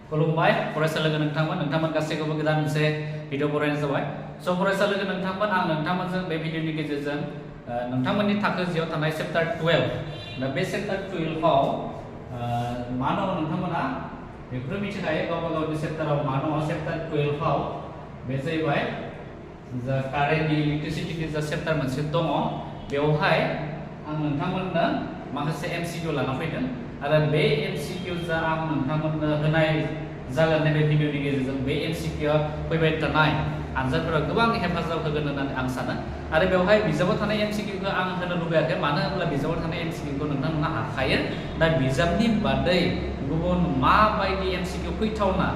खुलुमबाय फरायसा लोगो नोंथांमोन गासैखौबो गोदान मोनसे भिडिअ फरायनाय जाबाय। स' फरायसा लोगो नोंथांमोन आं नोंथांमोनजों बे भिडिअनि गेजेरजों नोंथांमोननि थाखो जियाव थानाय चेप्टार 12 दा बे चेप्टार 12 आव मा दङ नोंथांमोना बेखौ मिथिखायो गावबा गावनि चेप्टाराव मा दङ। चेप्टार 12 आव बे जाहैबाय जा कारेन्ट इलेक्ट्रिसिटिनि जा चेप्टार मोनसे दङ। बेवहाय आं नोंथांमोननो माखासे एमसिकिउ लाना फैदों आरो बे एमसिकिउ जा आं नोंथांमोननो होनाय जागोन नैबे भिडिअनि गेजेरजों बे एमसिकिउआ फैबाय थानाय आनजादफोराव गोबां हेफाजाब होगोन होननानै आं सानो। आरो बेवहाय बिजाबाव थानाय एमसिकिउखौ आं होनो लुबैयाखै, मानो होनब्ला बिजाबाव थानाय एमसिकिउखौ नोंथांमोना हाखायो। दा बिजाबनि बादै गुबुन माबायदि एमसिकिउ फैथावना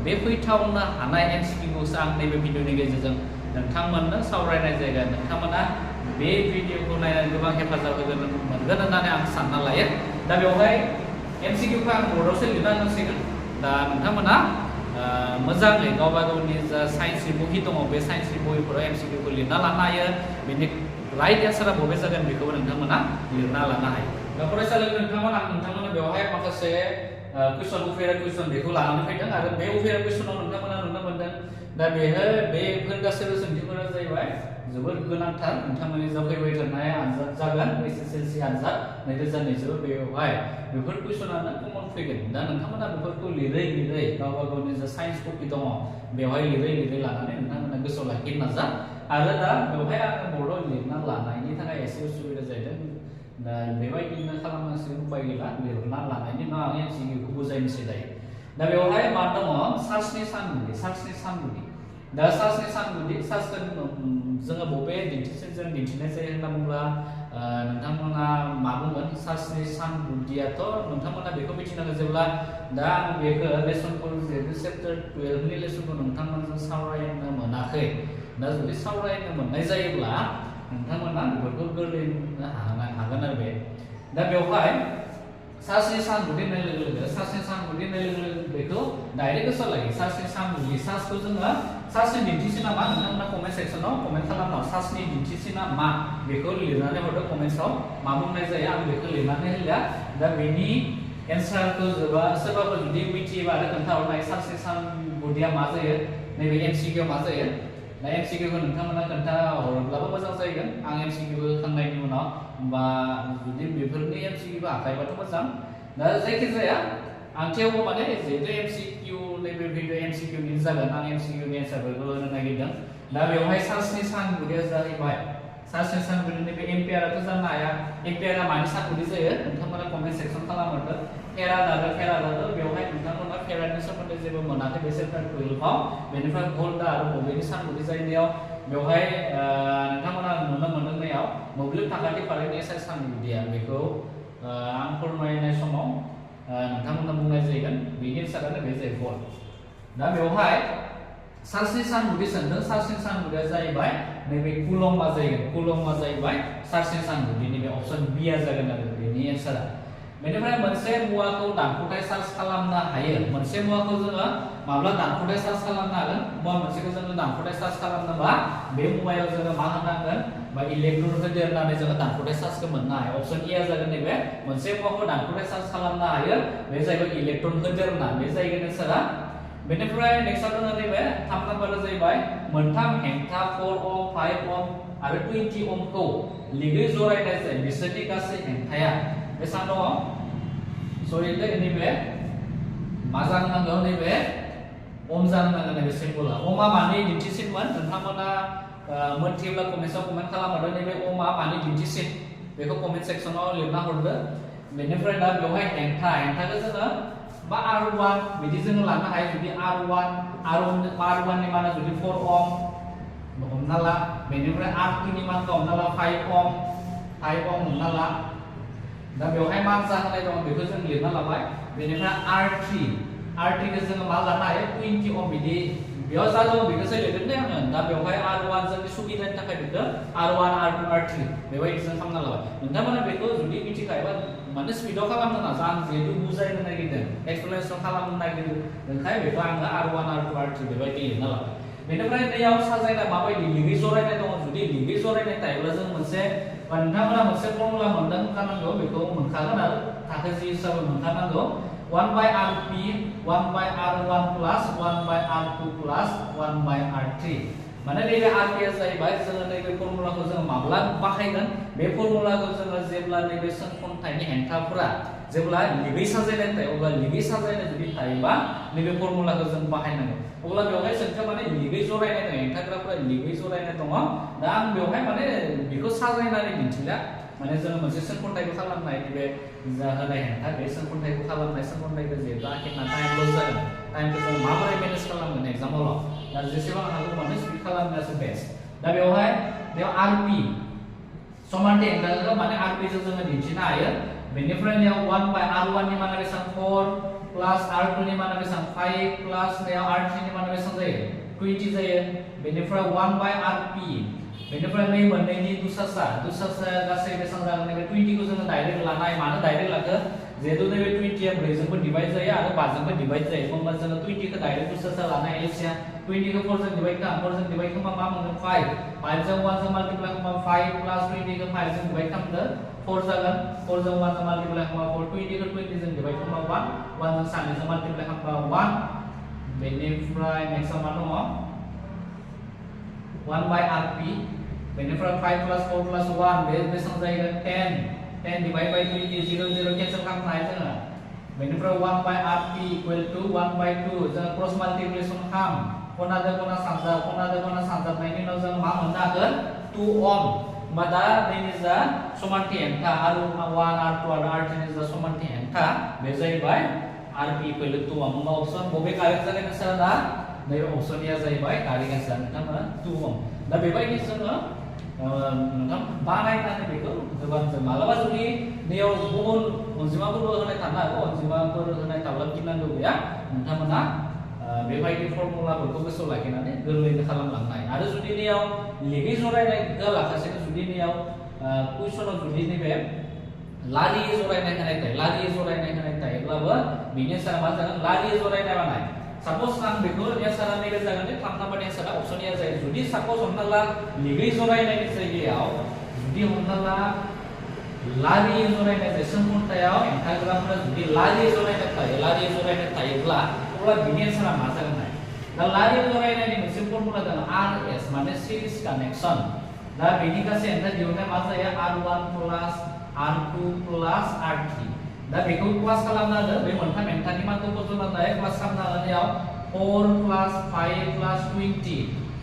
बे फैथावनो हानाय एमसिकिउखौसो आं नैबे भिडिअनि गेजेरजों नोंथांमोननो सावरायनाय जायगा। नोंथांमोना बे भिडिअखौ नायनानै गोबां हेफाजाब मोनगोन होननानै आं सानना लायो। दा बेवहाय एमसिकिउखौ आं बर्डआवसो लिरना होसिगोन। दा नोंथांमोना मोजाङै गावबा गावनि जा साइन्सनि बहि दङ बे साइन्सनि बहिफोराव एमसिकिउखौ लिरना लानो हायो। बेनि राइट एन्सारा बबे जागोन बेखौबो नोंथांमोना लिरना लानो हायो। दा फरायसालि नोंथांमोना नोंथांमोना बेवहाय माखासे कुइसन उफेरा कुइसन बेखौ लानानै फैदों आरो बे उफेरा कुइसनाव नोंथांमोना नुनो मोनदों। दा बेफोर गासैबो सोंथिफोरा जाहैबाय जोबोद गोनांथार नोंथांमोननि जा फैबाय थानाय आनजाद जागोन एसएसएलसि आनजाद 2020 बेवहाय बेफोर कुइसनानो कमन फैगोन। दा नोंथांमोना बेफोरखौ लिरै गावबा गावनि जा साइन्स कपि दङ बेवहाय लिरै लानानै नोंथांमोना गोसोआव लाखिनो नाजा। आरो दा बेवहाय आङो बर्डआव लिरना लानायनि थाखाय एसे उसुबिदा जादों। दा बेबायदिनो खालामनांसिगोन, उपाय गैला। लिरना लानायनि उनाव आं एमसिकिउखौ बुजायनोसै दायो। दा बेवहाय मा दङ सार्चनि सानगुदि। दा सार्चनि सानगुदि सार्चखौ जोङो बबे दिन्थिसेनजों दिन्थिनाय जायो होनना बुङोब्ला नोंथांमोना मा बुंगोन? सार्चनि सानगुदियाथ' नोंथांमोना बेखौ मिथिनांगोन। जेब्ला दा आं बेखौ लेसनखौ जिहेतु चेप्टार 12 नि लेसनखौ नोंथांमोनजों सावरायनो मोनाखै। दा जुदि सावरायनो मोननाय जायोब्ला नोंथांमोना बेफोरखौ गोरलैनो हागोन आरो बे। दा बेवहाय सार्चनि सानगुदि होननाय लोगो लोगो बेखौ डाइरेक्ट गोसोआव लायो। सार्चनि सानगुदि सार्चखौ जोङो सार्चनि दिन्थिसिना मा नोंथांमोना कमेन्ट सेक्सनाव कमेन्ट खालामनां। सार्चनि दिन्थिसिना मा बेखौ लिरनानै हरदो कमेन्ट्सआव मा बुंनाय जायो। आं बेखौ लिरनानै होलिया। दा बेनि एन्सारखौ सोरबाफोर जुदि मिथियोबा आरो खोन्थाहरनाय सार्चनि सानगुदिया मा जायो, नैबे एमसिकिउ मा जायो। दा एमसिकिउखौ नोंथांमोना खोन्थाहरोब्लाबो मोजां जागोन। आं एमसिकिउ होखांनायनि उनाव बा जुदि बेफोरनि एमसिकिउखौ हाखायोबाथ' मोजां। दा जायखिजाया आं थेवबो माने जिहेतु एमसिकिउ नैबे भिडिअ एमसिकिउनि जागोन, आं एमसिकिउनि एन्सारफोरखौ होनो नागिरदों। दा बेवहाय सार्चनि सानगुदिया जाहैबाय सार्चनि सानगुदि नैबे एम्पियाराथ' जानो हाया। एम्पियारा मानि सानगुदि जायो नोंथांमोना कमेन्ट सेक्सन खालामहरदो। फेरादाथ' बेवहाय नोंथांमोना फेरादनि सोमोन्दै जेबो मोनाखै बे चेप्टार 12 आव। बेनिफ्राय भल्टा आरो बबेनि सानगुदि जायगायाव बेवहाय नोंथांमोना नुनो मोननायाव मोब्लिब थाखाथि फारिनि एसआइ सानगुदिया बेखौ आं फोरमायनाय समाव नोंथांमोना बुंनाय जागोन। बेनि एन्सारानो बे जायो भल्ट। दा बेवहाय सार्चनि सानगुदि सोंदों। सार्चनि सानगुदिया जाहैबाय नैबे कुलम्बा जाहैगोन। कुलम्बा जाहैबाय सार्चनि सानगुदि। नैबे अप्शन बिया जागोन आरो बेनि एन्सारा। बेनिफ्राय मोनसे मुवाखौ दानख'थाय चार्ज खालामनो हायो। मोनसे मुवाखौ जोङो माब्ला दानख'थाय चार्ज खालामनो हागोन? मुवा मोनसेखौ जोङो दानख'थाय चार्ज खालामनोबा बे मुवायाव जोङो मा होनांगोन? बा इलेक्ट्रन होदेरनानै जोङो दानख'थाय चार्जखौ मोननो हायो। अप्शन ए जागोन नैबे मोनसे मुवाखौ दानख'थाय चार्ज खालामनो हायो। बे जाहैबाय इलेक्ट्रन होदेरना। बे जाहैगोन एन्सारा। बेनिफ्राय नेक्स्टआव दङ नैबे 3 नाम्बारा जाहैबाय मोनथाम हेंथा 4 ओम 5 ओम आरो 20 ओमखौ लिगै जरायनाय जायो। बिसोरनि गासै हेंथाया बेसेबां दङ? सरि नैबे मा जानो नांगौ? नैबे ओम जानो नांगोन। नैबे सिम्बला ओमआ मानि दिन्थिसिनमोन नोंथांमोना मोनथियोब्ला कमेन्टआव कमेन्ट खालामहरदो। नैबे ओमआ मानि दिन्थिसिन बेखौ कमेन्ट सेक्सनाव लिरना हरदो। बेनिफ्राय दा बेवहाय हेंथाखौ जोङो बा R1 बिदि जोङो लानो हायो। जुदि R1 नि माना जुदि 4 ओम हमना ला, बेनिफ्राय R2 नि मानखौ हमना ला 5 ओम हमना ला। दा बेवहाय मा जाहोनाय दं बेखौ जों लिरना लाबाय। बेनिफ्राय R3 खौ जोङो मा लानो हायो? 20 ओम बिदि बेयाव जा दङ बेखौसो लिरदों दे आङो। दा बेवहाय R1 जोंनि सुबिदानि थाखाय बेखौ R1 R2 R3 बेबायदि जों खालामना लाबाय। नोंथांमोना बेखौ जुदि मिथिखायोबा माने स्पिडआव खालामनो नाजा। आं जिहेतु बुजायनो नागिरदों, एक्सप्लेनेसन खालामनो नागिरदोंखाय बेखौ आङो R1 R2 R3 बेबायदि लिरना लाबाय। बेनिफ्राय नैयाव साजायनाय माबायदि लिगै जरायनाय दङ। जुदि लिगै जरायनाय थायोब्ला जों मोनसे नोंथांमोना मोनसे फर्मुला मोनदों जानांगौ, बेखौ मोनखागोन आरो थाखो जि हिसाबै मोनखानांगौ। 1 by rp 1 by r1 plus 1 by r2 plus 1 by r3 माने नैबे rp आ जाहैबाय जोङो नैबे फर्मुलाखौ जोङो माब्ला बाहायगोन बे फर्मुलाखौ जोङो जेब्ला नैबे सोंखन्थायनि हेंथाफोरा जेब्ला लिगै साजायनाय थायो अब्ला लिगै साजायनाय जुदि थायोबा नैबे फर्मुलाखौ जों बाहायनांगौ अब्ला बेवहाय सोंथिया माने लिगै जरायनाय दं हेंथाग्राफोरा लिगै जरायनाय दङ दा आं बेवहाय माने बेखौ साजायनानै दिन्थिला माने जोङो मोनसे सोंखन्थायखौ खालामनाय बे जा होनाय हेंथा बे सोंखन्थायखौ खालामनाय सोंखन्थायखौ जेब्ला आखिना टाइम लस जागोन टाइमखौ जों माबोरै मेनेज खालामगोन एग्जाम्पलाव दा जेसेबां हागौ माने स्पिड खालामनायासो बेस्ट दा बेवहाय rp समानथि हेंथाखौ माने rp जों जोङो दिन्थिनो हायो बेनिफ्राय नेयाव 1 by r1 नि माना बेसेबां 4 प्लस r2 नि माना बेसेबां 5 प्लस नेयाव r3 नि माना बेसेबां जायो 20 जायो बेनिफ्राय 1 by rp बेनिफ्राय नै मोननैनि दुसासा गासै बेसेबां जागोन नैबे 20 खौ जोङो डाइरेक्ट लानाय मानो डाइरेक्ट लाखो जेहेतु नैबे 20 आ 4 जोंबो डिवाइड जायो आरो 5 जोंबो डिवाइड जायो होमबा जोङो 20 खौ डाइरेक्ट दुसासा लानाय एलसिया 20 खौ 4 जों डिवाइड खालाम 4 जों डिवाइड खालामबा मा मोनगोन 5 जों 1 जों माल्टिप्लाय खालामबा 5 प्लस 20 खौ 5 जों डिवाइड खालामदो 4 जागोन 4 जों 1 जों माल्टिप्लाय खालामबा 4 20 खौ 20 जों डिवाइड खालामबा 1 जों 3 जों माल्टिप्लाय खालामबा 1 बेनिफ्राय नेक्स्ट मा दङ 1 by rp बेनिफ्राय 5 plus 4 plus 1 बे बेसेबां जाहैगोन 10 डिवाइड बाय 20 0 0 केन्सेल खालामनो हायो जोङो बेनिफ्राय 1 by rp equal to 1 by 2 जों क्रस माल्टिप्लिकेशन खालाम खनाजों खना सानजाबनायनि उनाव जों मा मोननो हागोन 2 ओम होमबा दा नैनि जा समानथि हेंथा r1 r2 आरो r3 नि जा समानथि हेंथा बे जाहैबाय rp इक्वल टु 2 ओम होमबा अपसन बबे कारेक्ट जागोन आन्सारा दा नैबे अपसननिया जाहैबाय कारेक्ट आन्सार नोंथांमोना 2 ओम दा बेबायदि जोङो नोंथां बानायनानै बेखौ गोबां जों मालाबा जुदि नैयाव गुबुन अनजिमाफोरबो होनाय थानो हागौ अनजिमाफोर होनाय थाब्ला गिनांगौ गैया नोंथांमोना बेबायदि फर्मुलाफोरखौ गोसोआव लाखिनानै गोरलैनो खालामलांनो हायो आरो जुदि नैयाव लिगै जरायनाय होआलाखासेनो जुदि नैयाव कुइसनाव जुदि नैबे लारियै जरायनाय होनाय थायोब्लाबो बिनि सायाव मा जागोन लारियै जरायनाय बानाय सपोज आं बेखौ एन्सारा नैबे जागोन 3 नाम्बार एन्सारा अपसन ए जायो जुदि सपोज हमना ला लिगै जरायनायनि जायगायाव जुदि हमना ला लारियै जरायनाय जायो सोंखन्थायाव हेंथाग्राफोरा जुदि लारियै जरायनाय थायोब्ला अब्ला बिनि एन्सारा मा जागोन दा लारियै जरायनायनि मोनसे फर्मुला दङ rs माने सिरिज कानेक्सन दा बेनि गासै हेंथा दिहुननाया मा जायो r1 plus r2 plus r3 दा बेखौ क्लास खालामना हो बे मोनथाम हेंथानि मानखौ फज'नानै क्लास खालामना होनायाव 4 प्लस 5 प्लस 20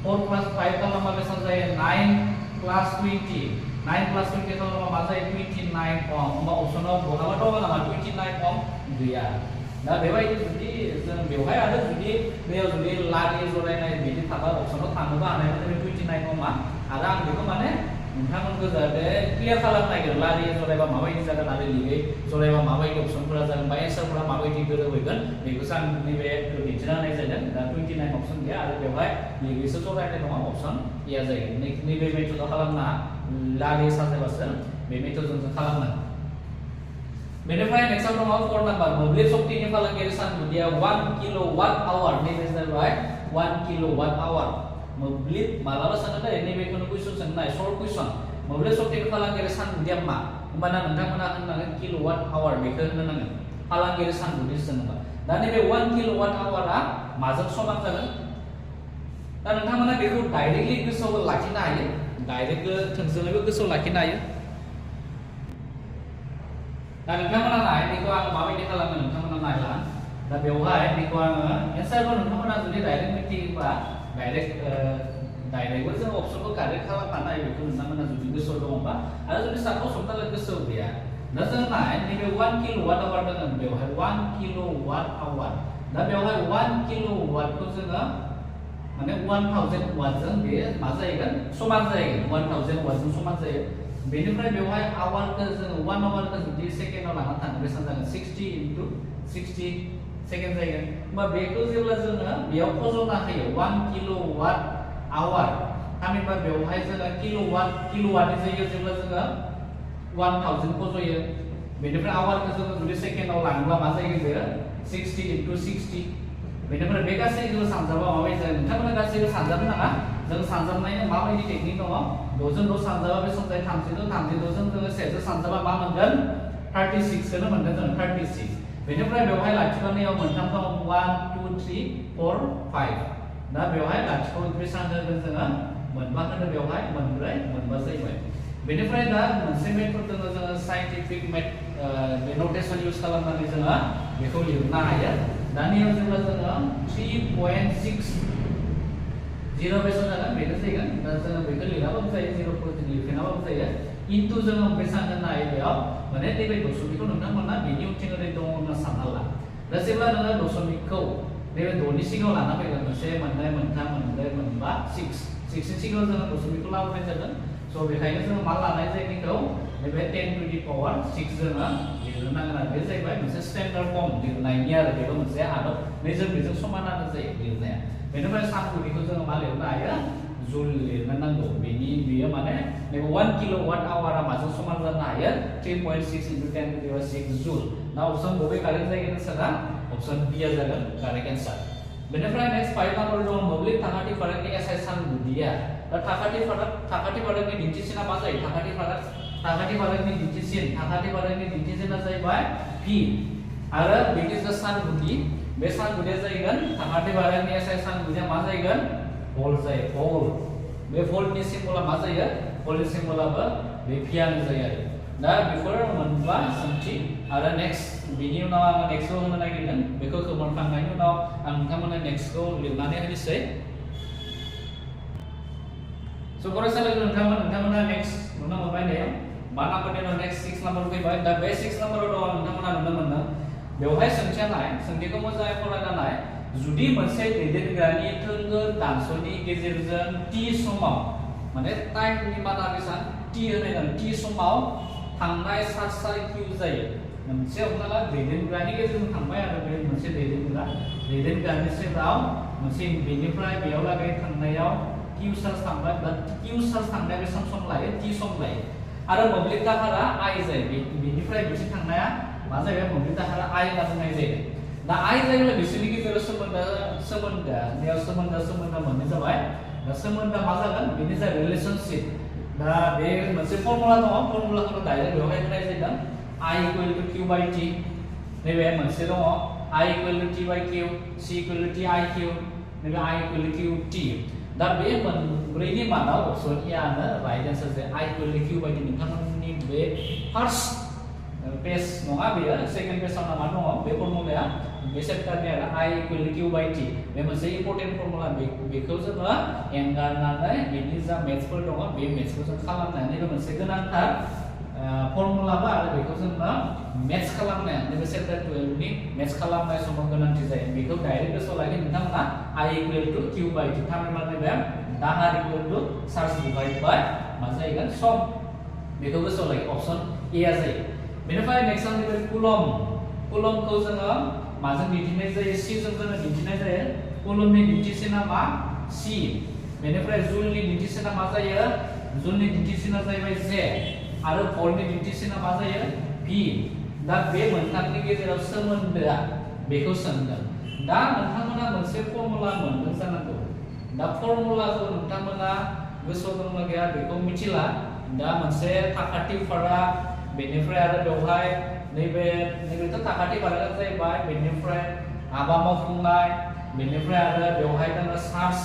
4 प्लस 5 खालामबा बेसेबां जायो 9 प्लस 20 9 प्लस 20 खालामबा मा जायो 29 ओम होमबा अपसनाव बहाबा दङ नामा 29 ओम गैया दा बेबायदि जुदि जों बेवहाय आरो जुदि बेयाव जुदि लारि जरायनाय बिदि थाबा अपसनाव थांनोबो हानाय माने 29 ओमआ आरो आं बेखौ माने नोंथांमोनखौ जाहाथे क्लियार खालामनो नागिरो लारि जरायबा माबायदि जागोन आरो लिगै जरायबा माबायदि अपसनफोरा जागोन बा एन्सारफोरा माबायदि गोरोबहैगोन बेखौसो आं नैबे दिन्थिना होनाय जादों दा 29 अपसन गैया आरो बेवहाय लिगैसो जरायनाय दङ अपसन एया जायो नैबे मेथडआव खालामना लारि साजायबासो बे मेथडजों जों खालामनो बेनिफ्राय नेक्स्टआव दङ 4 नाम्बार मोब्लिब शक्तिनि फालांगियारि सानगुदिया 1 किलोवाट आवर नैबे जाबाय 1 किलोवाट आवर मोब्लिब मालाबा सोंनो दै नैबेखौनो कुइसन सोंनाय शर्ट कुइसन मोब्लिब शक्तिनि फालांगियारि सानगुदिया मा होमबाना नोंथांमोना होननांगोन किलोवाट आवर बेखौ होनो नांगोन फालांगियारि सानगुदि सोङोबा दा नैबे 1 किलोवाट आवारा माजों समान जागोन दा नोंथांमोना बेखौ डाइरेक्टलि गोसोआव लाखिनो हायो डाइरेक्ट थोंजोङैबो गोसोआव लाखिनो हायो दा नोंथांमोना नाय बेखौ आं माबायदि खालामो नोंथांमोना नायला दा बेवहाय बेखौ आङो एन्सारखौ नोंथांमोना जुदि डाइरेक्ट मिथियोबा डाइरेक्टबो जों अपसनखौ कारेक्ट खालामफानो हायो बेखौ नोंथांमोना जुदि गोसोआव दङबा आरो जुदि साप'ज हमना गोसोआव गैया दा जों नाय नैबे 1 किलोवाट आवर दङ बेवहाय 1 किलोवाट आवर दा बेवहाय 1 किलोवाटखौ जोङो माने 1000 वाटजों बे मा जाहैगोन समान जाहैगोन 1000 वाटजों समान जायो बेनिफ्राय बेवहाय आवारखौ जोङो 1 आवारखौ जुदि सेकेन्डआव लाना थाङो बेसेबां जागोन 60 into 60 सेकेन्ड जागोन होमबा बेखौ जेब्ला जोङो बेयाव फज'ना होयो 1 किलोवाट आवर थामहिनबा बेवहाय जोङो किलोवाटनि जायगायाव जेब्ला जोङो 1000 फज'यो बेनिफ्राय आवारखौ जोङो जुदि सेकेन्डआव लाङोब्ला मा जायो बेयो 60 into 60 बेनिफ्राय बे गासैखौबो सानजाबा माबायदि जागोन नोंथांमोना गासैबो सानजाबनो नाङा जों सानजाबनायनि माबायदि टेकनिक दङ 2 जों 2 सानजाबा बेसेबां जायो 32 जों जोङो 1 जों सानजाबा मा मोनगोन 36 खौनो मोनगोन जों 36 बेनिफ्राय बेवहाय लाखिनायाव मोनथाम दं 1 2 3 4 5 दा बेवहाय लाखिखौ बेसेबां होगोन जोङो मोनबा होनो बेवहाय मोनब्रै मोनबा जाहैबाय बेनिफ्राय दा मोनसे मेथड दङ जोङो साइन्टिफिक बे नोटेसन इउज खालामनानै जोङो बेखौ लिरनो हायो दानियाव जेब्ला जोङो 3.6 0 बेसेबां जागोन बेनो जागोन दा जोङो बेखौ लिराबाबो जायो 0 खौ जों लिरफिनाबाबो जायो इनटु जोङो बेसेबां होनो हायो बेयाव माने नैबे दशमिकखौ नोंथांमोना बेनि उनथिं ओरै दङ होनना सानना ला दा जेब्ला नोङो दशमिकखौ नैबे 2 नि सिगाङाव लाना फैगोन मोनसे मोननै मोनथाम मोनब्रै मोनबा 6 नि सिगाङाव जोङो दशमिकखौ लाबोनाय जागोन स' बेखायनो जोङो मा लानाय जायनिखौ नैबे 10 to the power 6 जोङो लिरनो नांगोन आरो बे जाहैबाय मोनसे स्टेन्डार्ड फर्म लिरनायनि आरो बेबो मोनसे आदब नैजों बेजों समानानो जायो लिरनाया बेनिफ्राय सानगुदिखौ जोङो मा लिरनो हायो जुल लिरनो नांगौ बेयो माने नैबे 1 किल'वाट आवारा माजों समान जानो हायो 3.6 into 10 to the power 6 जुल ना अपसन बबे कारेक्ट जायगोन सारा अपसन बी आ जागोन कारेक्ट आन्सार बेनिफ्राय नेक्स्ट 5 नाम्बार दं मोब्लिब थाखाथि फारागनि एसआइ सानगुदिया दा थाखाथि फारागनि दिन्थिसिना मा जायो थाखाथि फारागनि दिन्थिसिना जाहैबाय पि आरो बिदिनो सानगुदि बे सानगुदिया जाहैगोन थाखाथि फारागनि एसआइ सानगुदिया मा जाहैगोन भल्ट जायो भल्ट बे भल्टनि सिम्बला मा जायो भल्टनि सिम्बलाबो बे पियानो जायो आरो दा बेफोर मोनबा सोंथि आरो नेक्स्ट बिनि उनाव आङो नेक्स्टखौ होनो नागिरदों बेखौ खोमोरखांनायनि उनाव आं नोंथांमोननो नेक्स्टखौ लिरनानै होनोसै स' फरायसालियाव नोंथांमोना नेक्स्ट नुनो मोनबाय नै 1 नाम्बारनि उनाव नेक्स्ट 6 नाम्बार फैबाय दा बे 6 नाम्बाराव दङ नोंथांमोना नुनो मोनदों बेवहाय सोंथिया नाय सोंथिखौ मोजाङै फरायना नाय जुदि मोनसे दैदेनग्रानि थोंगोर दानस'नि गेजेरजों टि समाव माने टाइमनि माना बेसेबां टि होनाय टि समाव थांनाय चार्जआ किउ जायो मोनसे हमना ला दैदेनग्रानि गेजेरजों थांबाय आरो बे मोनसे दैदेनग्रानि सेराव मोनसे बेनिफ्राय बेयाव लागै थांनायाव किउ चार्ज थांबाय बा किउ चार्ज थांनाया बेसेबां सम लायो टि सम लायो आरो मोब्लिब दाहारा आइ जायो बेनिफ्राय बिथिं थांनाया मा जायो मोब्लिब दाहारा आइ होनना बुंनाय जायो दा आइ जायोब्ला बिसोरनि गेजेराव सोमोन्दो मोननै जाबाय दा सोमोन्दोआ मा जागोन बेनि जाय रिलेशनशिप दा बे मोनसे फर्मुला दङ फर्मुलाखौ डाइरेक्ट बेवहाय होनाय जादों I equal to Q by T नैबे मोनसे दङ I equal to T by Q C equal to T I Q नैबे I equal to Q T दा बे मोनब्रैनि मादाव अपसन ए आनो राइट आन्सार जायो I equal to Q by T नोंथांमोननि बे फार्स्ट पेज नङा बेयो सेकेन्ड पेजाव मा दङ बे फर्मुलाया बे चेप्टारनि आरो I equal to Q by T बे मोनसे इम्पोर्टेन्ट फर्मुला बेखौ जोङो एंगारनानै बेनि जा मेथ्सफोर दङ बे मेथ्सखौ जों खालामनानै बे मोनसे गोनांथार फर्मुलाबा आरो बेखौ जोङो मेथ्स खालामनाय नैबे चेप्टार 12 नि मेथ्स खालामनाय समाव गोनांथि जायो बेखौ डाइरेक्ट गोसोआव लाखि नोंथांमोना I equal to Q by T थामहिनबा नैबे दाहार equal to charge divide by मा जाहैगोन सम बेखौ गोसोआव लाखि अपसन ए आ जायो बेनिफ्राय नेक्स्ट आं नैबे कुलमखौ जोङो माजों दिन्थिनाय जायो C जों जोङो दिन्थिनाय जायो कुलमनि दिन्थिसिना मा C बेनिफ्राय जुलनि दिन्थिसिना मा जायो जुलनि दिन्थिसिना जाहैबाय J आरो भल्टनि दिन्थिसिना मा जायो V दा बे मोनथामनि गेजेराव सोमोन्दोआ बेखौ सोंदों दा नोंथांमोना मोनसे फर्मुला मोनदों जानांगौ दा फर्मुलाखौ नोंथांमोना गोसोआव दंना गैया बेखौ मिथिला दा मोनसे थाखाथि फाराग बेनिफ्राय आरो बेवहाय नैबेथ' थाखाथि फारागा जाहैबाय बेनिफ्राय हाबा मावफुंनाय बेनिफ्राय आरो बेवहाय दङ चार्ज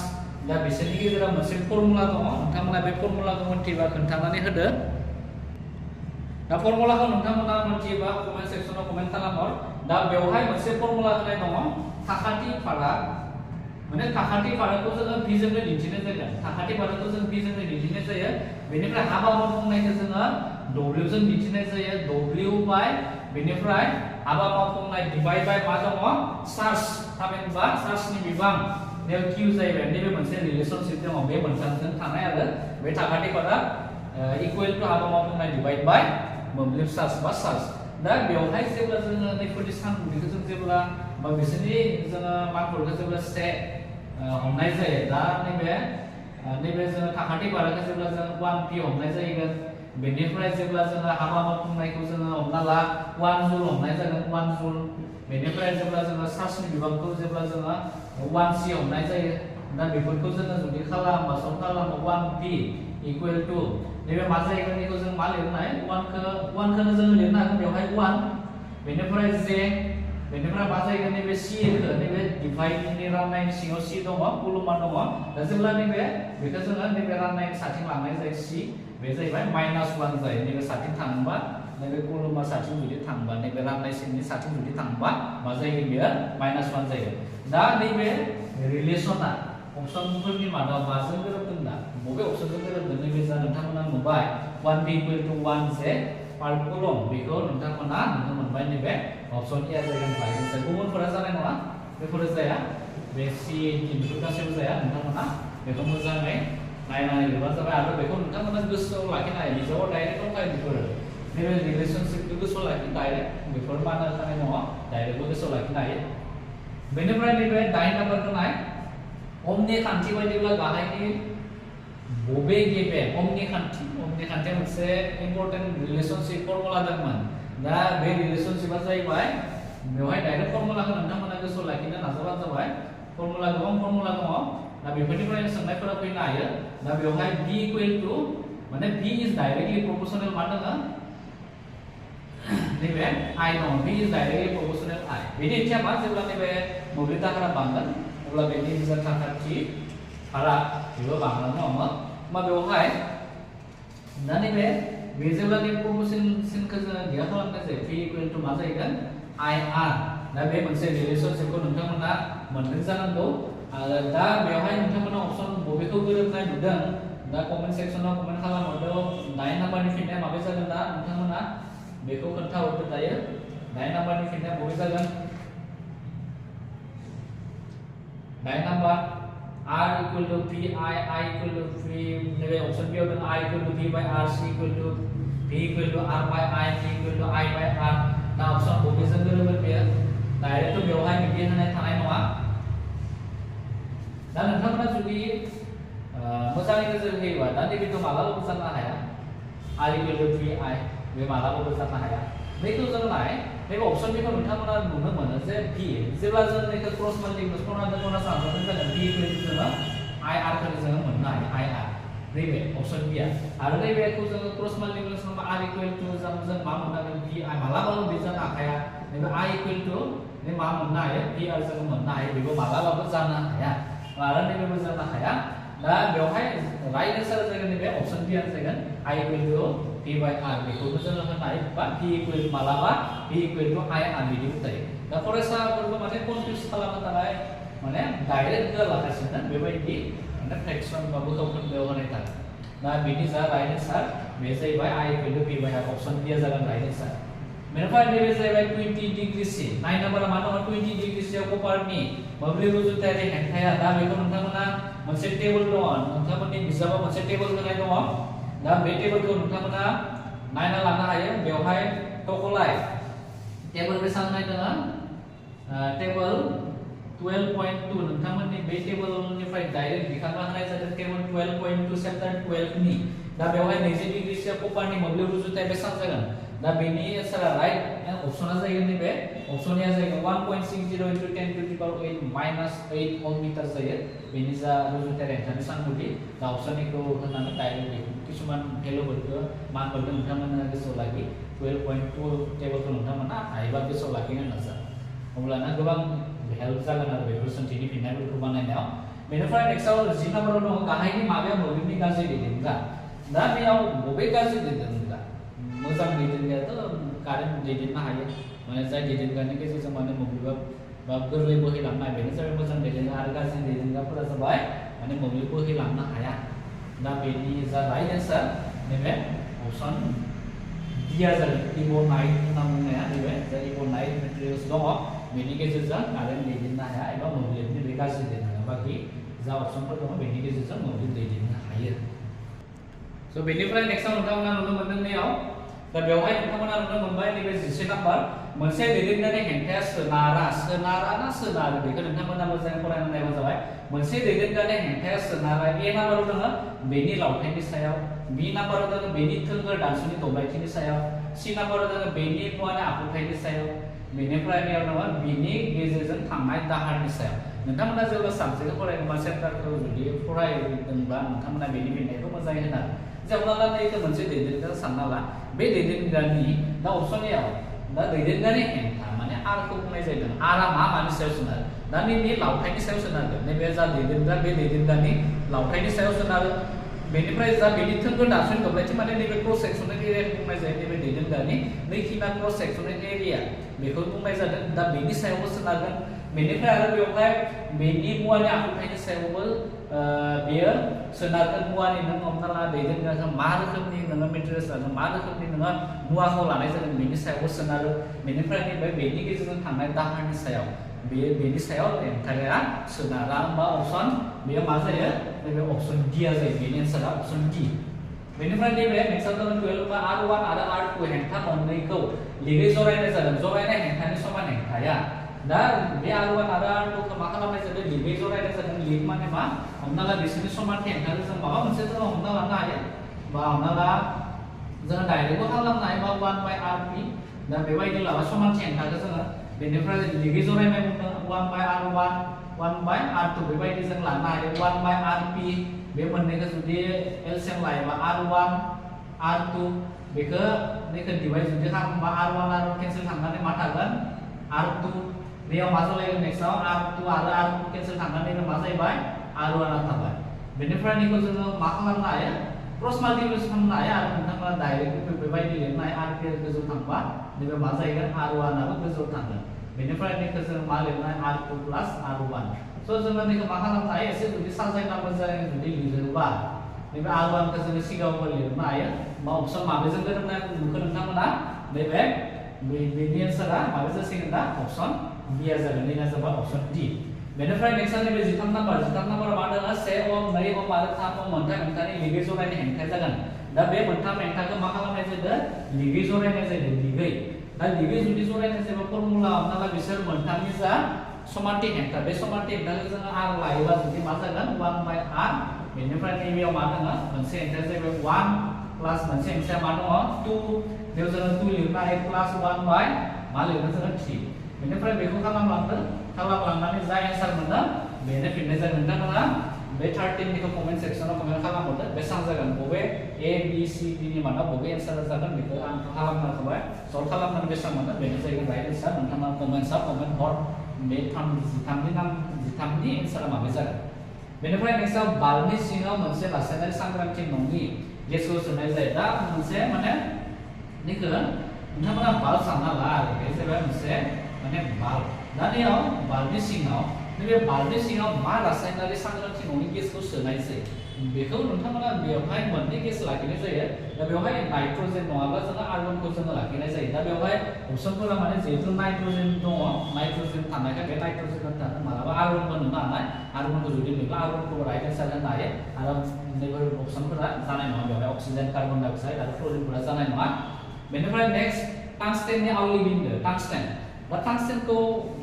दा बिसोरनि गेजेराव मोनसे फर्मुला दङ नोंथांमोना बे फर्मुलाखौ मिथिबा खोन्थानानै होदो दा फर्मुलाखौ नोंथांमोना मिथियोबा कमेन्ट सेक्सनाव कमेन्ट खालामहर दा बेवहाय मोनसे फर्मुला होनाय दङ थाखाथि फाराग माने थाखाथि फारागखौ जोङो v जोंनो दिन्थिनाय जायो थाखाथि फारागखौ जों v जोंनो दिन्थिनाय जायो बेनिफ्राय हाबा मावफुंनायखौ जोङो w जों दिन्थिनाय जायो w बाय बेनिफ्राय हाबा मावफुंनाय डिवाइड बाय मा दङ चार्ज थामहिनबा चार्जनि बिबां बेयाव q जाहैबाय नैबे मोनसे रिलेशनशिप दङ बे मोनथामजों थानाय आरो बे थाखाथि फाराग इकुवेल टु हाबा मावफुंनाय डिवाइड बाय मोब्लिब चार्ज बा चार्ज दा बेवहाय जेब्ला जोङो नैफोरनि सानगुदिखौ जों जेब्ला बा बिसोरनि जोङो मानफोरखौ जेब्ला से हमनाय जायो दा नैबे जोङो थाखाथि फारागखौ जेब्ला जों 1p हमनाय जागोन बेनिफ्राय जेब्ला जोङो हाबा मावफुंनायखौ जोङो हमना ला 1 जुल हमनाय जागोन 1 जुल बेनिफ्राय जेब्ला जोङो चार्जनि बिबांखौ जेब्ला जोङो 1c हमनाय जायो दा बेफोरखौ जोङो जुदि खालामो सम खालामो 1p इकुवेल टु नैबे मा जाहैगोन बेखौ जों मा लिरनो हायो 1 खौनो जोङो लिरनो हागोन बेवहाय 1 बेनिफ्राय j बेनिफ्राय मा जायगोन नैबे c खौ नैबे डिभाइडनि राननायनि सिङाव c दङ कुलुमा दङ दा जेब्ला नैबे बेखौ जोङो नैबे राननायनि साथिं लांनाय जायो c बे जाहैबाय -1 जायो नैबे साथिं थाङोबा नैबे कुलुमा साथिं जुदि थाङोबा नैबे राननाय सिंनि साथिं जुदि थाङोबा मा जायो बेयो -1 जायो दा नैबे रिलेसना अपसनफोरनि मादाव माजों गोरोबदों दा बबे अपसनजों गोरोबदों नैबे जा नोंथांमोना नुबाय 1b = 1 जे पार कुलम बेखौ नोंथांमोना नुनो मोनबाय नैबे अपसन ए जागोन बायदि गुबुनफोरा जानाय नङा बेफोरो जाया बे c बेफोर गासैबो जाया नोंथांमोना बेखौ मोजाङै नायनानै लिरबानो जाबाय आरो बेखौ नोंथांमोना गोसोआव लाखिनो हायो बिजाबाव डाइरेक्ट दंखायो बेफोरो नैबे रिलेशनशिपखौ गोसोआव लाखि डाइरेक्ट बेफोर मा होनो थानाय दङ डाइरेक्टबो गोसोआव लाखिनो हायो बेनिफ्राय नैबे 9 नाम्बारखौ नाय ओमनि खान्थि बायदिब्ला गाहायनि बबे गेबे ओमनि खान्थिया मोनसे इम्पोर्टेन्ट रिलेशनशिप फर्मुला दंमोन दा बे रिलेशनशिपआ जाहैबाय बेवहाय डाइरेक्ट फर्मुलाखौ नोंथांमोना गोसोआव लाखिनो नाजाबानो जाबाय फर्मुला गोबां फर्मुला दङ दा बेफोरनिफ्राय सोंनायफोरा फैनो हायो दा बेवहाय b = माने b इज डाइरेक्टली प्रोपोर्शनल मा दङ नैबे i दङ b is directly proportional i बेनि ओंथिया मा जेब्ला नैबे मोब्लिब दाहारा बांगोन अब्ला बेनि जा थाखाथि भारा बेबो बांलांनो हमो मा बेवहाय दा नैबे बे जेब्ला नै प्रोपोर्शनखौ जोङो गैया खालामनाय जायो p = मा जाहैगोन ir दा बे मोनसे रिलेशनशिपखौ नोंथांमोना मोनदों जानांगौ आरो दा बेवहाय नोंथांमोना अपसन बबेखौ गोरोबनाय नुदों दा कमेन्ट सेक्सनाव कमेन्ट खालामहरदो 9 नाम्बारनि फिननाया माबे जागोन दा नोंथांमोना बेखौ खोन्थाहरदो दायो 9 नाम्बारनि फिननाया बबे जागोन 9 number r = p i = v नैबे अपसन बी आव दं i = v by r c = v = r by i t = i by r दा अपसन बबेजों गोरोबगोन बेयो डाइरेक्ट बेवहाय बिदि होनाय थानाय नङा दा नोंथांमोना जुदि मोजाङै नोजोर होयोबा दा नैबेखौ मालाबाबो जानो हाया r = v i बे मालाबाबो जानो हाया बेखौ जों नाय नैबे अपसन बेखौ नोंथांमोना नुनो मोनो जे v जेब्ला जों बेखौ क्रस माल्टिप्लिकेसन खालामनानै खना सानजागोन जागोन v = जोङो i r खौ जोङो मोननो हायो i r नैबे अपसन b आ आरो नैबेखौ जोङो क्रस माल्टिप्लिकेसन खालामबा r = जों मा मोननो हागोन v i मालाबाबो बे जानो हाखाया नैबे i = नै मा मोननो हायो v r जों मोननो हायो बेबो मालाबाबो जानो हाया आरो नैबेबो जानो हाया दा बेवहाय राइट आन्सार जागोन नैबे अपसन b आनो जागोन i = v by r बेखौबो जोङो होनो हायो बा v = मालाबा v = i r बिदिबो जायो दा फरायसाफोरखौ माने कनफ्यूज खालामनो थाखाय माने डाइरेक्ट होआलासिनो बेबायदि माने फ्रेक्शन बा बोखावखोन्दोआव होनाय थागोन दा बेनि जा राइट आन्सार बे जाहैबाय i = v by r option b आ जागोन राइट आन्सार बेनिफ्राय नैबे जाहैबाय 20 डिग्री c 9 नाम्बारा मा दङ 20 डिग्री c आव कपारनि मोब्लिब रुजुथायारि हेंथाया दा बेखौ नोंथांमोना मोनसे टेबल दङ नोंथांमोननि बिजाबाव मोनसे टेबल होनाय दङ दा बे टेबलखौ नोंथांमोना नायना लानो हायो बेवहाय टकलाय टेबल बेसां होनाय दङ टेबल 12.2 नोंथांमोननि बे टेबलनिफ्राय डाइरेक्ट दिखांना होनाय जादों टेबल 12.2 चैप्टार 12 नि दा बेवहाय 20 डिग्री c कपारनि मोब्लिब रुजुथाय बेसां जागोन दा बेनि एन्सारा राइट अपसना जागोन नैबे अपसन ए जागोन 1.60 * 10⁸ -8 ओम मिटार जायो बेनि जा रुजुथाय हेंथानि सानगुथि दा अपसन ए खौ होनानै डाइरेक्ट किसुमान भेलुफोरखौ मानफोरखौ नोंथांमोना गोसोआव लाखि 12.2 टेबलखौ नोंथांमोना हायोबा गोसोआव लाखिनो नाजा अब्लाना गोबां हेल्प जागोन आरो बेफोर सोंथिनि फिननायफोरखौ बानायनायाव बेनिफ्राय नेक्स्टआव 10 नाम्बाराव दङ गाहायनि माबाया मोब्लिबनि गाज्रि दैदेनग्रा दा बेयाव बबे गाज्रि दैदेनग्रा मोजां दैदेनग्रायाथ' कारेन्ट दैदेननो हायो माने जाय दैदेनग्रानि गेजेरजों माने मोब्लिबा बा गोरलै बोहैलांनाय बेनो जाबाय मोजां दैदेनग्रा आरो गाज्रि दैदेनग्राफोरा जाबाय माने मोब्लिब बोहैलांनो हाया दा बेनि जा राइट आन्सार नैबे अपसन बी आ जागोन इबोनाइट होनना बुंनाया नैबे जा इबोनाइट मेटेरियल्स दङ बेनि गेजेरजों कारेन्ट दैदेननो हाया एबा मोब्लिबनि बे गाज्रि दैदेनग्रा बाखि जा अपसनफोर दङ बेनि गेजेरजों मोब्लिब दैदेननो हायो स' बेनिफ्राय नेक्स्टआव नोंथांमोना नुनो मोनदों नैयाव दा बेवहाय नोंथांमोना नुनो मोनबाय नैबे 11 नाम्बार मोनसे दैदेनग्रानि हेंथाया सोनारा ना सोनारो बेखौ नोंथांमोना मोजाङै फरायनानै नायबानो जाबाय मोनसे दैदेनग्रानि हेंथाया सोनारा ए नाम्बाराव दङ बेनि लावथायनि सायाव बी नाम्बाराव दङ बेनि थोंगोर दानस'नि दब्लायथिनि सायाव सी नाम्बाराव दङ बेनि मुवानि आखुथायनि सायाव बेनिफ्राय बेयाव दङ बेनि गेजेरजों थांनाय दाहारनि सायाव नोंथांमोना जेब्ला साबजेक्टखौ फरायगोन चेप्टारखौ जुदि फरायदोंब्ला नोंथांमोना बेनि फिननायखौ मोजाङै होनांगोन जेब्ला नैखौ मोनसे दैदेनग्रा सानना ला बे दैदेनग्रानि दा अपसन एआव दा दैदेनग्रानि हेंथा माने आरखौ बुंनाय जादों आरा मानि सायाव सोनारो दा नैबे लावथायनि सायाव सोनारगोन नैबे जा दैदेनग्रा बे दैदेनग्रानि लावथायनि सायाव सोनारो बेनिफ्राय जा बेनि थोंगो दानस'नाय दब्लायथि माने नैबे क्रस सेक्सनेल एरियाखौ बुंनाय जायो नैबे दैदेनग्रानि नैखिना क्रस सेक्सनेल एरिया बेखौ बुंनाय जादों दा बेनि सायावबो सोनारगोन बेनिफ्राय आरो बेवहाय बेनि मुवानि आखुथायनि सायावबो बेयो सोनारगोन मुवानि नों हमना ला दैदेनग्राखौ मा रोखोमनि नोङो मेटेरियल्स लादों मा रोखोमनि नोङो मुवाखौ लानाय जादों बेनि सायावबो सोनारो बेनिफ्राय नैबे बेनि गेजेरजों थांनाय दाहारनि सायाव बेनि सायाव हेंथाया सोनारा होमबा अपसन बेयो मा जायो नैबे अपसन डि आ जायो बेनि एन्सारा अपसन डि बेनिफ्राय नैबे नेक्स्ट जागोन 12 बा R1 आरो R2 हेंथा मोननैखौ लिगै जरायनाय जादों जरायनाय हेंथानि समान हेंथाया दा बे R1 आरो R2 खौ मा खालामनाय जादों लिगै जरायनाय जादों लिग माने मा हमना ला बिसोरनि समानथि हेंथाखौ जों माबा मोनसे जों हमना लानो हायो बा हमना ला जों डाइरेक्टबो खालामनो हायो बा 1/RP दा बेबायदि लाबा समानथि हेंथाखौ जोङो बेनिफ्राय लिगै जरायनाय बुंदों 1/R1 1/R2 बेबायदि जों लानो हायो 1/RP बे मोननैखौ जुदि एलसिएम लायोबा R1 R2 बेखौ डिवाइड जुदि खालामोबा R1 R1 केन्सेल थांनानै मा थागोन R2 बेयाव मा जालायगोन नेक्स्टआव R2 आरो R2 केन्सेल थांनानै मा जाहैबाय R1 थाबाय बेनिफ्राय निखौ जोङो मा खालामनो हायो क्रस माल्टिप्लिकेशन खालामनो हायो आरो नोंथाङा डाइरेक्ट बेबायदि लिरनो हायो RP गोजौ थांबा नैबे मा जाहैगोन R1 आबो गोजौ थांगोन बेनिफ्राय निखौ जों मा लिरनो हायो R2 प्लस R1 स' जोङो निखौ मा खालामनो हायो एसे जुदि साजायना मोजाङै जुदि लिरोबा नैबे R1 खौ जोङो सिगाङाव लिरनो हायो मा अपसन माबेजों गोरोबनाय नुखो नोंथांमोना नैबे बेनि एन्सारा माबे जासिगोन दा अपसन बि आ जागोन नैना जाबाय अपसन डि बेनिफ्राय नेक्स्ट नैबे 13 नाम्बाराव मा दङ 1 ओम 2 ओम आरो 3 ओम मोनथाम हेंथानि लिगै जरायनाय हेंथाया जागोन दा बे मोनथाम हेंथाखौ मा खालामनाय जादों लिगै जरायनाय जादों लिगै दा लिगै जुदि जरायनाय जायोबा फर्मुला हमना ला बिसोर मोनथामनि जा समानथि हेंथा बे समानथि हेंथाखौ जोङो R लायोबा जुदि मा जागोन 1/R बेनिफ्राय नैबेयाव मा दङ मोनसे हेंथाया जाहैबाय 1 प्लास मोनसे हेंथाया मा दङ 2 बेयाव जोङो 2 लिरनो हायो प्लास 1 बाय मा लिरनो जोङो 3 बेनिफ्राय बेखौ खालामलांनानै जा एन्सार मोनो बेनो फिननाय जागोन नोंथांमोना बे 13 निखौ कमेन्ट सेक्सनाव कमेन्ट खालामहरदो बेसेबां जागोन बबे A B C D नि मादाव बबे एन्सारा जागोन बेखौ आं खालामना होबाय सल्भ खालामनानै बेसेबां मोनो बेनो जाहैगोन राइट एन्सार नोंथाङा कमेन्टआव कमेन्ट हर बे 13नि एन्सारा माबे जागोन बेनिफ्राय नेक्स्टआव बाल्बनि सिङाव मोनसे रासायनारि सांग्रांथि नङि गेसखौ सोनाय जायो दा मोनसे माने निखौ नोंथांमोना बाल्ब सानना ला आरो बे जाबाय मोनसे माने बाल्ब दा बेयाव बाल्बनि सिङाव नैबे बाल्बनि सिङाव मा रासायनारि सांग्रांथि नङि गेसखौ सोनाय जायो बेखौ नोंथांमोना बेवहाय मोननै गेस लाखिनाय जायो दा बेवहाय नाइट्रजेन नङाब्ला जोङो आर्गनखौ जोङो लाखिनाय जायो दा बेवहाय अपसनफोरा माने जिहेतु नाइट्रजेन दङ नाइट्रजेन थानायखाय बे नाइट्रजेनखौ थानो मालाबा आर्गनबो नुनो हानाय आर्गनखौ जुदि नुब्ला आर्गनखौ राइट एन्सार होनो हायो आरो नैबे अपसनफोरा जानाय नङा बेवहाय अक्सिजेन कार्बन डाइ अक्साइड आरो क्ल'रिनफोरा जानाय नङा बेनिफ्राय नेक्स्ट टांस्टेननि आवलि बिन्दो टांस्टेन दा टांस्टेनखौ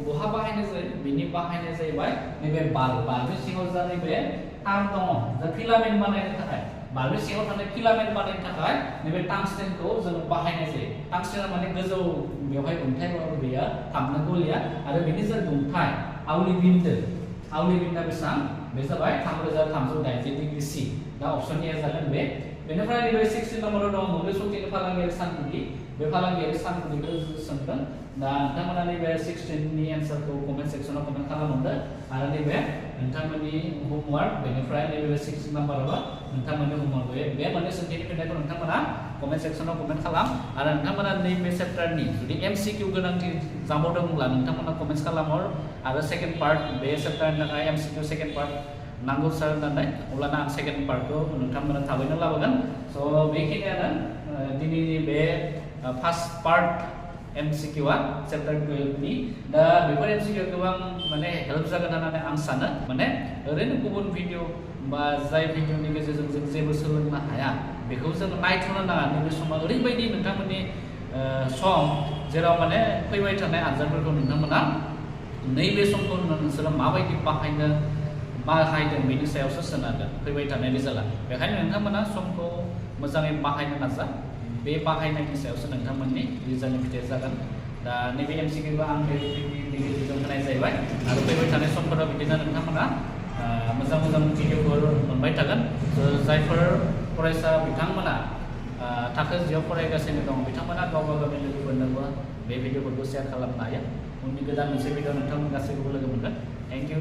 बहा बाहायनाय जायो बिनि बाहायनाय जाहैबाय नैबे बाल्बनि सिङाव जा नैबे तार दङ जा फिलामेन्ट बानायनो थाखाय बाल्बनि सिङाव थानाय फिलामेन्ट बानायनो थाखाय नैबे टांस्टेनखौ जों बाहायनाय जायो टांस्टेना माने गोजौ बेवहाय दुंथायबाबो बेयो थाबनो गलिया आरो बेनि जा दुंथाय आवलि बिन्दोआ बेसेबां बे जाबाय 3380 डिग्री C दा अपसन ए जागोन बेनिफ्राय नैबे 16 नम्बराव दङ मोब्लिब शक्तिनि फालांगियारि सानथांखि बे फालांगियारि सानथांखिखौ सोंदों दा नोंथांमोना नैबे 16 नि एन्सारखौ कमेन्ट सेक्सनाव कमेन्ट खालामहरदो आरो नैबे नोंथांमोननि होमवर्क बेनिफ्राय नैबे 16 नम्बरावबो नोंथांमोननि होमवर्क बे मोननै सोंथिनि फिननायखौ नोंथांमोना कमेन्ट सेक्सनाव कमेन्ट खालाम आरो नोंथांमोना नैबे चेप्टारनि जुदि एमसिकिउ गोनांथि जाबावदोंब्ला नोंथांमोना कमेन्ट्स खालामहर आरो सेकेन्ड पार्ट बे चेप्टारनि थाखाय एमसिकिउ सेकेन्ड पार्ट नांगौ सार होननानै अब्लाना आं सेकेन्ड पार्टखौ नोंथांमोना थाबैनो लाबोगोन स' बेखिनियानो दिनैनि बे फार्स्ट पार्ट एमसिकिउआ चेप्टार 12 नि दा बेफोर एमसिकिउ गोबां माने हेल्प जागोन होननानै आं सानो माने ओरैनो गुबुन भिडिअ बा जाय भिडिअनि गेजेरजों जों जेबो सोलोंनो हाया बेखौ जों नायथ'नो नाङा नैबे समाव ओरैबायदि नोंथांमोननि सम जेराव माने फैबाय थानाय आनजादफोरखौ नोंथांमोना नैबे समखौ नोंसोरो माबायदि बाहायदों बेनि सायावसो सोनारगोन फैबाय थानाय रिजाल्टआ बेखायनो नोंथांमोना समखौ मोजाङै बाहायनो नाजा बे बाहायनायनि सायावसो नोंथांमोननि रिजाल्टनि फिथाइया जागोन दा नैबे एमसिकिउखौ आं बे भिडिअनि गेजेरजों होनाय जाहैबाय आरो फैबाय थानाय समफोराव बिदिनो नोंथांमोना मोजां भिडिअफोर मोनबाय थागोन जायफोर फरायसा बिथांमोना थाखो 10 फरायगासिनो दं बिथांमोना गावबा गावनि लोगोफोरनोबो बे भिडिअफोरखौ शेयार खालामनो हायो उननि गोदान मोनसे भिडिअ नोंथांमोन गासैखौबो लोगो मोनगोन। Thank you.